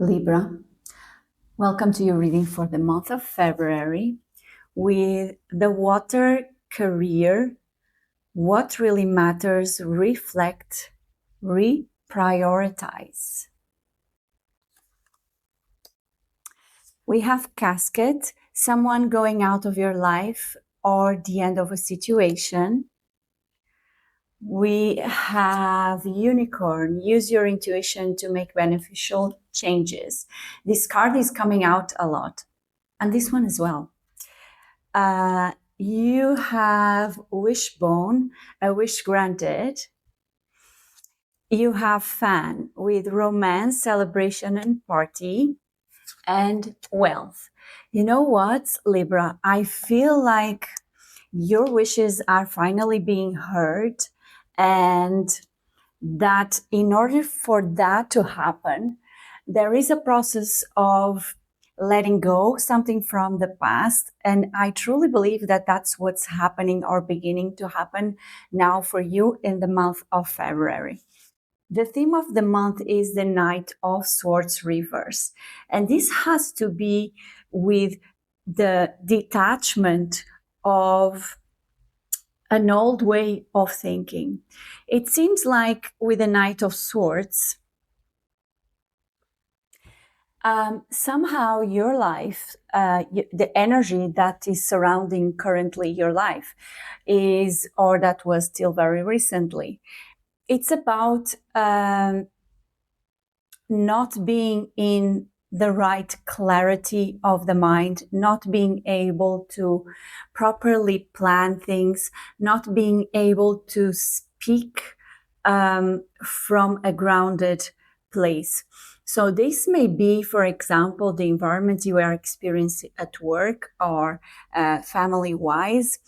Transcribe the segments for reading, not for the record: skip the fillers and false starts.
Libra, welcome to your reading for the month of February with the water career. What really matters, reflect, reprioritize. We have casket, someone going out of your life or the end of a situation. We have unicorn, use your intuition to make beneficial changes. This card is coming out a lot, and this one as well. You have wishbone, a wish granted. You have fan with romance, celebration, and party, and wealth. You know what, Libra? I feel like your wishes are finally being heard, and that in order for that to happen, there is a process of letting go something from the past. And I truly believe that that's what's happening or beginning to happen now for you in the month of February. The theme of the month is the Knight of Swords reverse. And this has to be with the detachment of an old way of thinking. It seems like with the Knight of Swords, somehow your life, the energy that is surrounding currently your life is, or that was till very recently, it's about not being in the right clarity of the mind, not being able to properly plan things, not being able to speak from a grounded place. So this may be, for example, the environment you are experiencing at work or family-wise,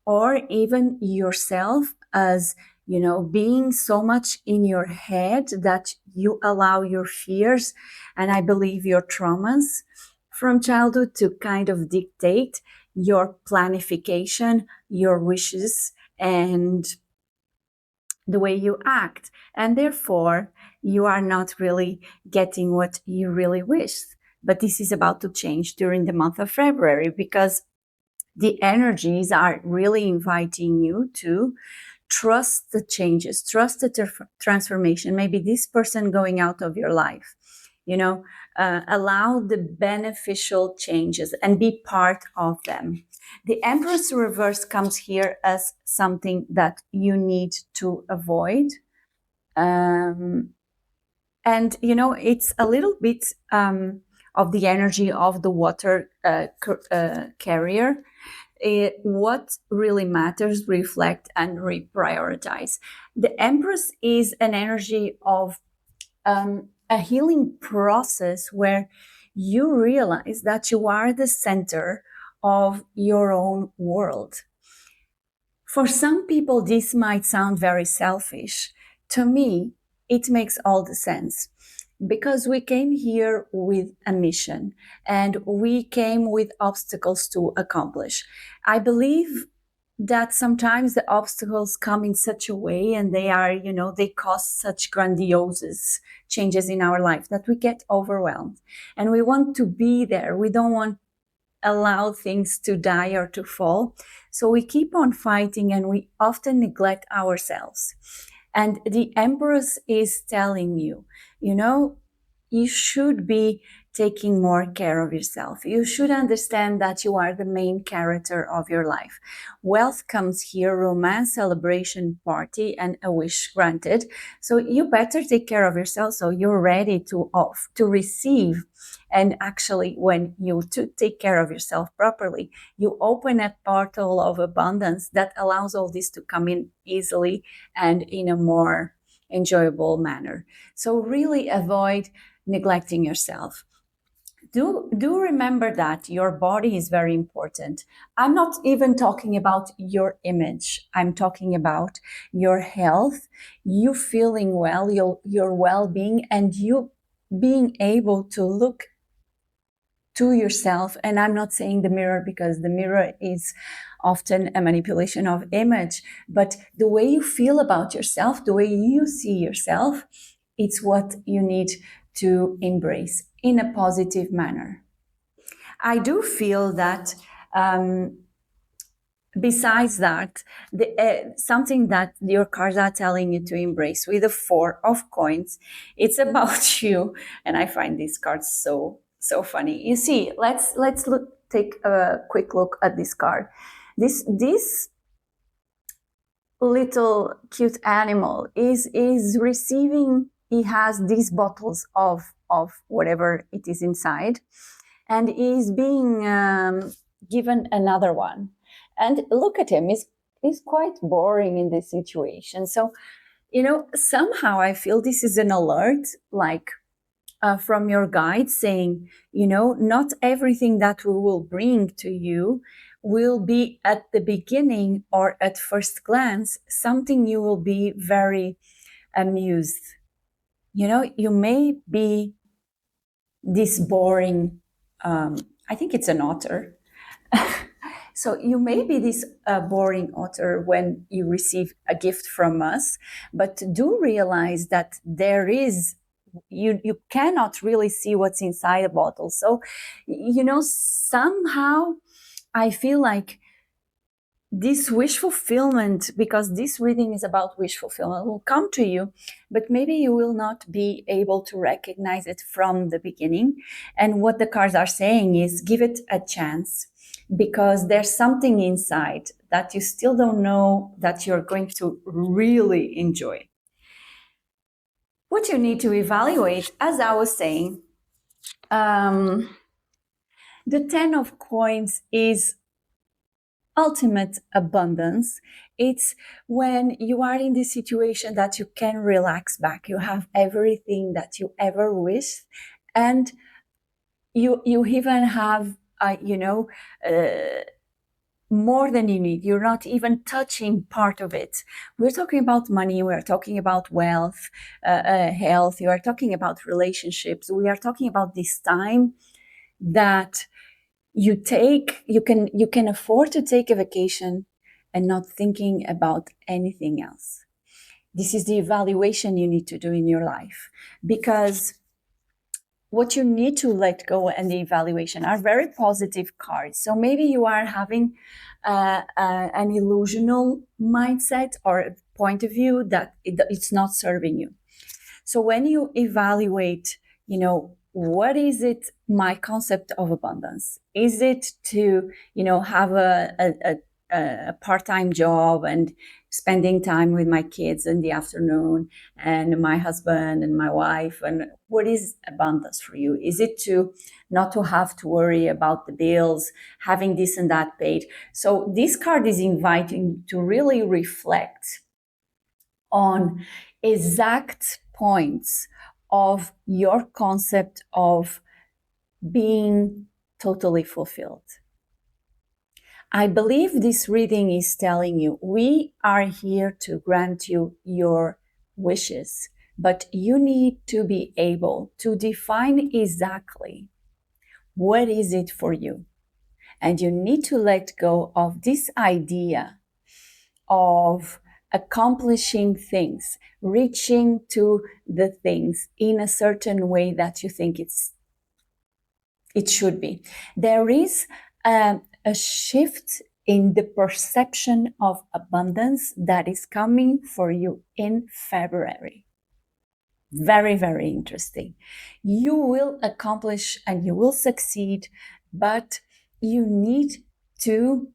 or even yourself as, you know, being so much in your head that you allow your fears and I believe your traumas from childhood to kind of dictate your planification, your wishes, and the way you act. And therefore, you are not really getting what you really wish. But this is about to change during the month of February because the energies are really inviting you to trust the changes, trust the transformation. Maybe this person going out of your life, you know, allow the beneficial changes and be part of them. The Empress reverse comes here as something that you need to avoid. And, you know, it's a little bit of the energy of the water carrier. What really matters, reflect and reprioritize. The Empress is an energy of a healing process where you realize that you are the center of your own world. For some people, this might sound very selfish. To me, it makes all the sense because we came here with a mission and we came with obstacles to accomplish. I believe that sometimes the obstacles come in such a way and they are, you know, they cause such grandiose changes in our life that we get overwhelmed and we want to be there. We don't want allow things to die or to fall. So we keep on fighting and we often neglect ourselves. And the Empress is telling you, you know, you should be taking more care of yourself. You should understand that you are the main character of your life. Wealth comes here, romance, celebration, party, and a wish granted. So you better take care of yourself so you're ready to receive. And actually, when you take care of yourself properly, you open a portal of abundance that allows all this to come in easily and in a more enjoyable manner. So really avoid neglecting yourself. Do remember that your body is very important. I'm not even talking about your image. I'm talking about your health, you feeling well, your well-being, and you being able to look to yourself. And I'm not saying the mirror because the mirror is often a manipulation of image, but the way you feel about yourself, the way you see yourself, it's what you need to embrace. in a positive manner. I do feel that besides that, something that your cards are telling you to embrace with the Four of Coins, it's about you. And I find these cards so funny. You see, let's take a quick look at this card. This little cute animal is receiving. He has these bottles of whatever it is inside, and is being given another one. And look at him, he's quite boring in this situation. So, somehow I feel this is an alert, like from your guide saying, not everything that we will bring to you will be at the beginning or at first glance something you will be very amused. You may be this boring, I think it's an otter. So you may be this boring otter when you receive a gift from us, but do realize that there is, you cannot really see what's inside a bottle. So, somehow I feel like this wish fulfillment, because this reading is about wish fulfillment, will come to you, but maybe you will not be able to recognize it from the beginning. And what the cards are saying is give it a chance, because there's something inside that you still don't know that you're going to really enjoy. What you need to evaluate, as I was saying, the 10 of Coins is ultimate abundance. It's when you are in this situation that you can relax back. You have everything that you ever wished, and you even have more than you need. You're not even touching part of it. We're talking about money. We're talking about wealth, health. You are talking about relationships. We are talking about this time that you can afford to take a vacation and not thinking about anything else. This is the evaluation you need to do in your life, because what you need to let go and the evaluation are very positive cards. So maybe you are having an illusional mindset or a point of view that it's not serving you. So when you evaluate, what is it, my concept of abundance? Is it to, have a part-time job and spending time with my kids in the afternoon and my husband and my wife? And what is abundance for you? Is it to not to have to worry about the bills, having this and that paid? So this card is inviting to really reflect on exact points of your concept of being totally fulfilled. I believe this reading is telling you we are here to grant you your wishes, but you need to be able to define exactly what is it for you. And you need to let go of this idea of accomplishing things, reaching to the things in a certain way that you think it should be. There is a shift in the perception of abundance that is coming for you in February. Very, very interesting. You will accomplish and you will succeed, but you need to,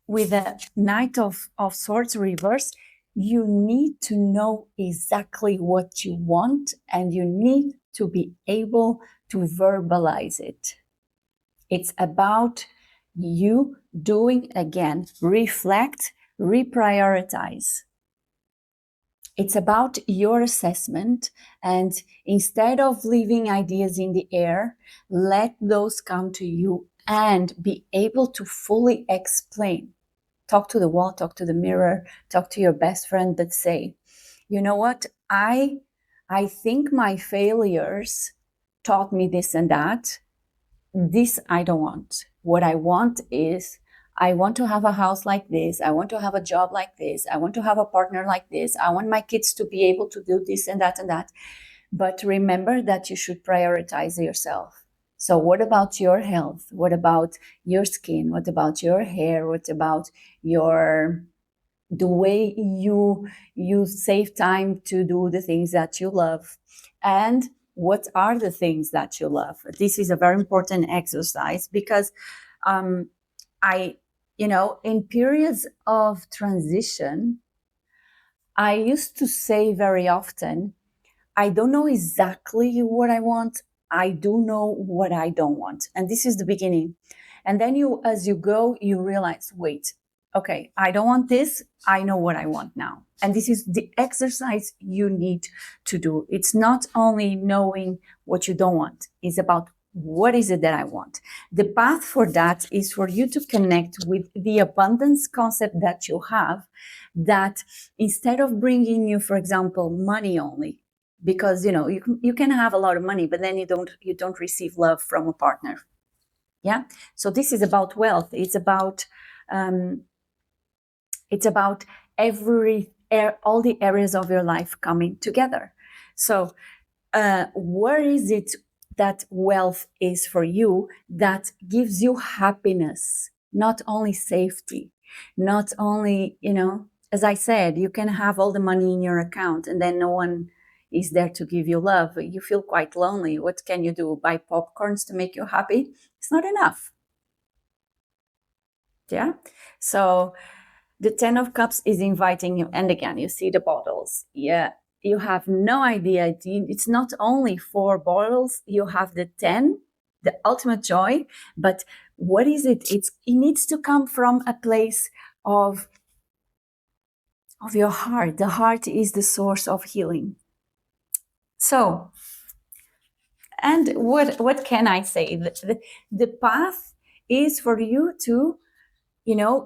with a Knight of Swords reverse, you need to know exactly what you want, and you need to be able to verbalize it. It's about you doing, again, reflect, reprioritize. It's about your assessment, and instead of leaving ideas in the air, let those come to you and be able to fully explain. Talk to the wall, talk to the mirror, talk to your best friend, but say, you know what, I think my failures taught me this and that. This I don't want. What I want is, I want to have a house like this. I want to have a job like this. I want to have a partner like this. I want my kids to be able to do this and that and that. But remember that you should prioritize yourself. So what about your health? What about your skin? What about your hair? What about your the way you save time to do the things that you love? And what are the things that you love? This is a very important exercise because I, in periods of transition, I used to say very often, I don't know exactly what I want. I do know what I don't want. And this is the beginning. And then as you go, you realize, wait, okay, I don't want this. I know what I want now. And this is the exercise you need to do. It's not only knowing what you don't want, it's about what is it that I want. The path for that is for you to connect with the abundance concept that you have, that instead of bringing you, for example, money only, because you can have a lot of money, but then you don't receive love from a partner. Yeah. So this is about wealth. It's about all the areas of your life coming together. So where is it that wealth is for you, that gives you happiness, not only safety, not only, as I said, you can have all the money in your account and then no one is there to give you love. You feel quite lonely. What can you do? Buy popcorns to make you happy? It's not enough. Yeah. So the 10 of Cups is inviting you. And again, you see the bottles. Yeah. You have no idea. It's not only 4 bottles. You have the 10, the ultimate joy. But what is it? It needs to come from a place of your heart. The heart is the source of healing. So, and what can I say? The path is for you to,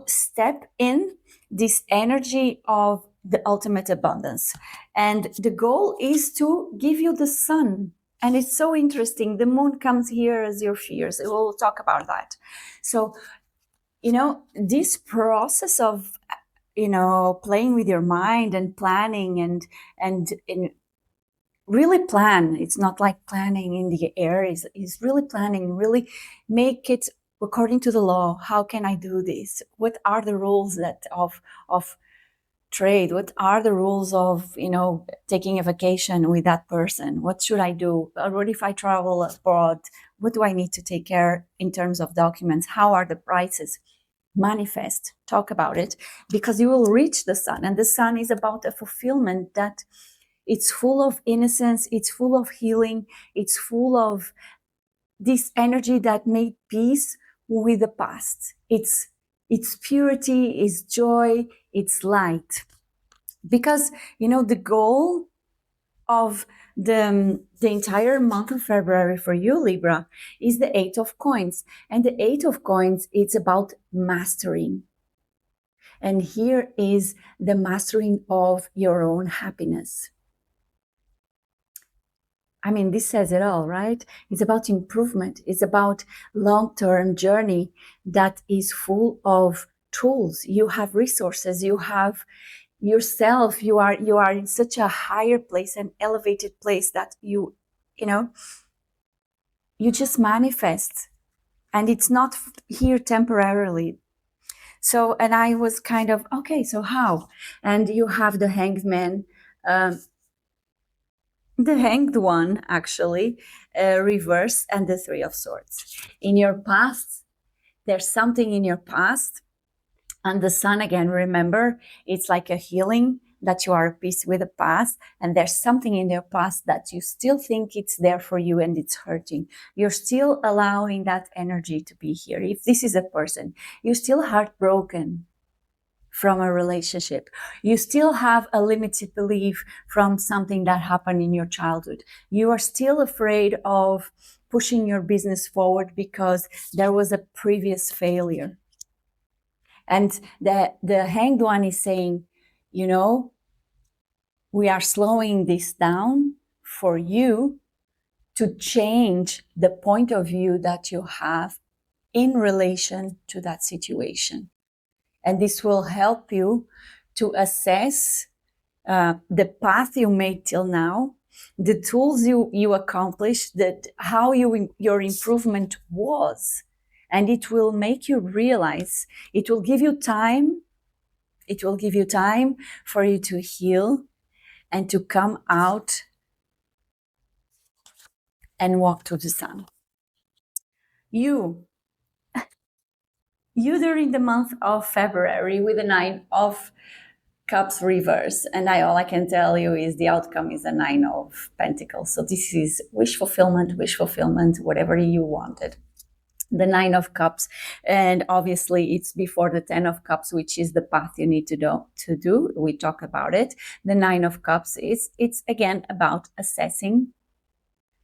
step in this energy of the ultimate abundance. And the goal is to give you the sun. And it's so interesting. The moon comes here as your fears. We'll talk about that. So, this process of, playing with your mind and planning and really plan. It's not like planning in the air. It's really planning, really make it according to the law. How can I do this? What are the rules of trade? What are the rules of, taking a vacation with that person? What should I do? Or what if I travel abroad? What do I need to take care in terms of documents? How are the prices? Manifest, talk about it, because you will reach the sun. And the sun is about a fulfillment that it's full of innocence, it's full of healing, it's full of this energy that made peace with the past. It's purity, it's joy, it's light. Because, the goal of the entire month of February for you, Libra, is the 8 of Coins. And the 8 of Coins, it's about mastering. And here is the mastering of your own happiness. I mean, this says it all, right? It's about improvement. It's about long-term journey that is full of tools. You have resources. You have yourself. You are in such a higher place, an elevated place that you just manifest, and it's not here temporarily. So, and I was kind of, okay, so how? And you have the Hanged Man, the Hanged One, actually, reverse, and the Three of Swords. In your past, there's something in your past. And the Sun, again, remember, it's like a healing, that you are at peace with the past. And there's something in your past that you still think it's there for you and it's hurting. You're still allowing that energy to be here. If this is a person, you're still heartbroken from a relationship. You still have a limited belief from something that happened in your childhood. You are still afraid of pushing your business forward because there was a previous failure. And the Hanged One is saying, we are slowing this down for you to change the point of view that you have in relation to that situation. And this will help you to assess the path you made till now the tools you accomplished, that how your improvement was. And it will make you realize, it will give you time for you to heal and to come out and walk to the sun. You during the month of February with the 9 of Cups reverse, and all I can tell you is the outcome is a 9 of Pentacles. So this is wish fulfillment, whatever you wanted. The 9 of Cups, and obviously it's before the 10 of Cups, which is the path you need to do. We talk about it. The 9 of Cups it's again about assessing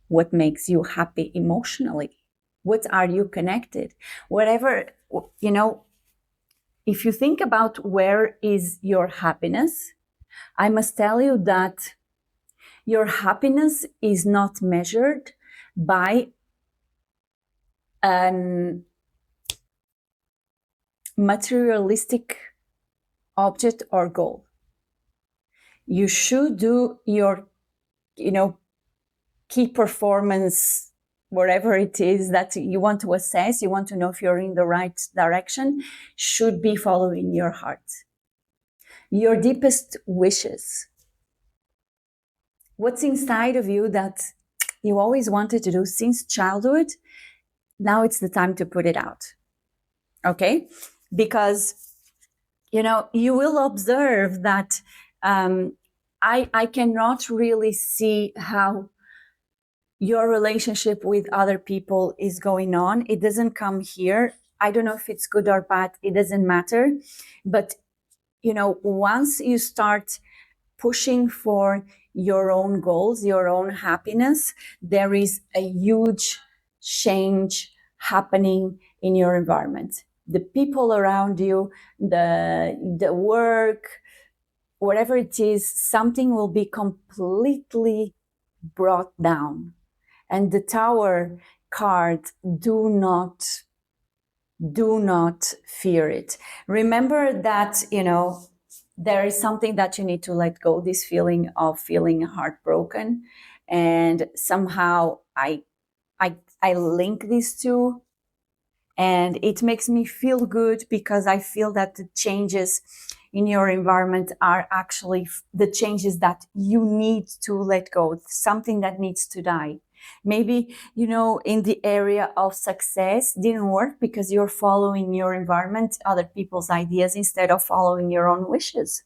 what makes you happy emotionally. What are you connected? Whatever, if you think about where is your happiness, I must tell you that your happiness is not measured by an materialistic object or goal. You should do your, key performance, whatever it is that you want to assess, you want to know if you're in the right direction, should be following your heart. Your deepest wishes. What's inside of you that you always wanted to do since childhood, now it's the time to put it out. Okay? Because, you will observe that I cannot really see how your relationship with other people is going on. It doesn't come here. I don't know if it's good or bad. It doesn't matter. But, once you start pushing for your own goals, your own happiness, there is a huge change happening in your environment. The people around you, the work, whatever it is, something will be completely brought down. And the Tower card, do not fear it. Remember that, there is something that you need to let go, this feeling of feeling heartbroken. And somehow I link these two, and it makes me feel good because I feel that the changes in your environment are actually the changes that you need to let go, something that needs to die. Maybe, in the area of success didn't work because you're following your environment, other people's ideas, instead of following your own wishes.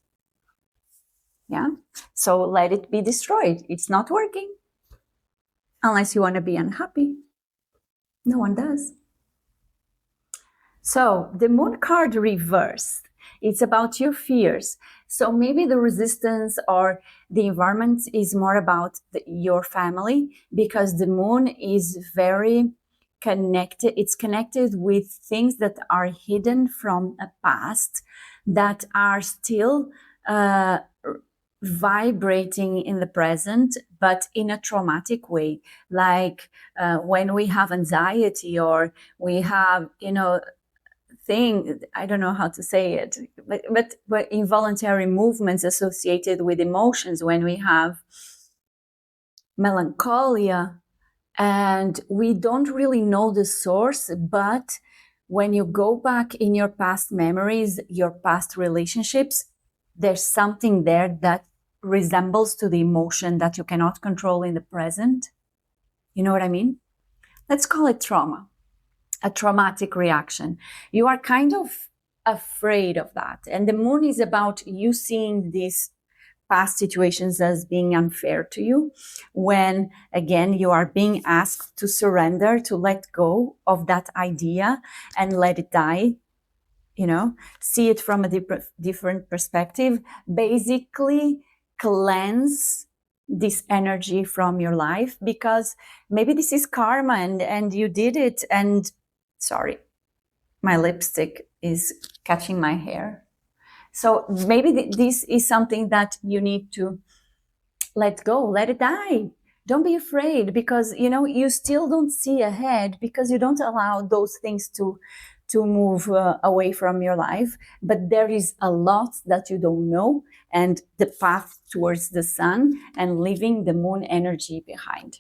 Yeah. So let it be destroyed. It's not working. Unless you want to be unhappy. No one does. So the Moon card reversed. It's about your fears. So maybe the resistance or the environment is more about your family, because the Moon is very connected. It's connected with things that are hidden from a past that are still vibrating in the present, but in a traumatic way. Like when we have anxiety, or we have, thing, I don't know how to say it, but involuntary movements associated with emotions, when we have melancholia and we don't really know the source, but when you go back in your past memories, your past relationships, there's something there that resembles to the emotion that you cannot control in the present. You know what I mean? Let's call it trauma. A traumatic reaction. You are kind of afraid of that. And the Moon is about you seeing these past situations as being unfair to you, when, again, you are being asked to surrender, to let go of that idea and let it die. See it from a different perspective. Basically, cleanse this energy from your life, because maybe this is karma and you did it. And sorry, my lipstick is catching my hair. So maybe this is something that you need to let go, let it die. Don't be afraid, because, you still don't see ahead, because you don't allow those things to to move away from your life, but there is a lot that you don't know, and the path towards the sun and leaving the moon energy behind.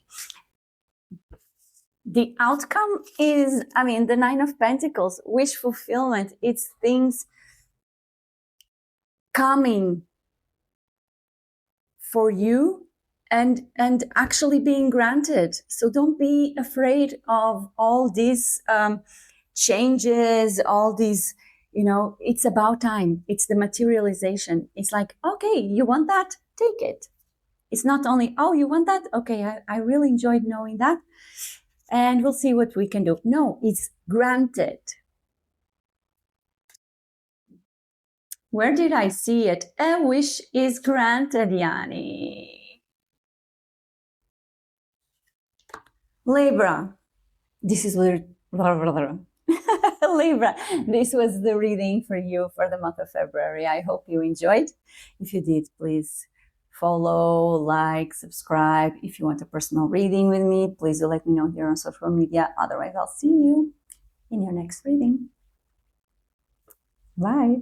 The outcome is, I mean, the Nine of Pentacles, wish fulfillment. It's things coming for you and actually being granted. So don't be afraid of all these changes, all these, you know, it's about time. It's the materialization. It's like, okay, you want that? Take it. It's not only, oh, you want that? Okay, I really enjoyed knowing that. And we'll see what we can do. No, it's granted. Where did I see it? A wish is granted, Yanni. Libra. This is where Libra. This was the reading for you for the month of February. I hope you enjoyed. If you did, please follow, like, subscribe. If you want a personal reading with me, please do let me know here on social media. Otherwise, I'll see you in your next reading. Bye.